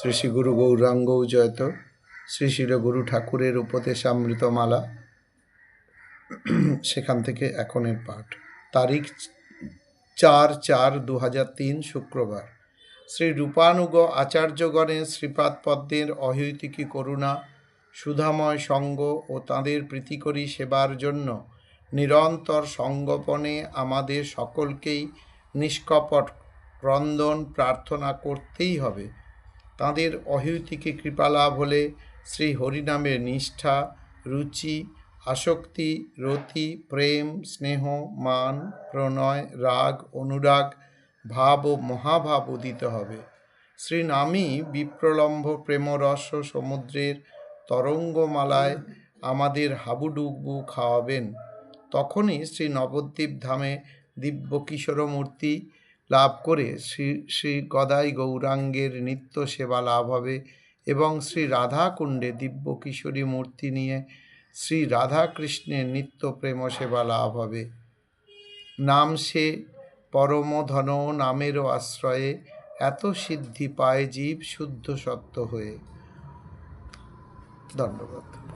শ্রী শ্রী গুরু গৌরাঙ্গ জয়ত। শ্রী শ্রী গুরু ঠাকুরের উপদেশামৃতমালা, সেখান থেকে এখনের পাঠ। তারিখ 4/4/2003 শুক্রবার। শ্রী রূপানুগ আচার্যগণের শ্রীপাদ পদ্মের অহৈতুকী করুণা, সুধাময় সঙ্গ ও তাঁদের প্রীতিকরী সেবার জন্য নিরন্তর সঙ্গোপনে আমাদের সকলকেই নিষ্কপট ক্রন্দন প্রার্থনা করতেই হবে। তাঁদের অহৈতুকী কৃপালাভ হলে শ্রী হরিনামের নিষ্ঠা, রুচি, আসক্তি, রতি, প্রেম, স্নেহ, মান, প্রণয়, রাগ, অনুরাগ, ভাব ও মহাভাব উদিত হবে। শ্রীনামই বিপ্রলম্ভ প্রেমরস সমুদ্রের তরঙ্গমালায় আমাদের হাবুডুবু খাওয়াবেন। তখনই শ্রী নবদ্বীপ ধামে দিব্য কিশোর মূর্তি লাভ করে শ্রী শ্রী গদাই গৌরাঙ্গের নিত্য সেবা লাভ হবে এবং শ্রী রাধাকুণ্ডে দিব্য কিশোরী মূর্তি নিয়ে শ্রী রাধাকৃষ্ণের নিত্য প্রেম সেবা লাভ হবে। নাম সে পরমধন, নামেরও আশ্রয়ে এত সিদ্ধি পায় জীব শুদ্ধ সত্য হয়ে। ধন্যবাদ।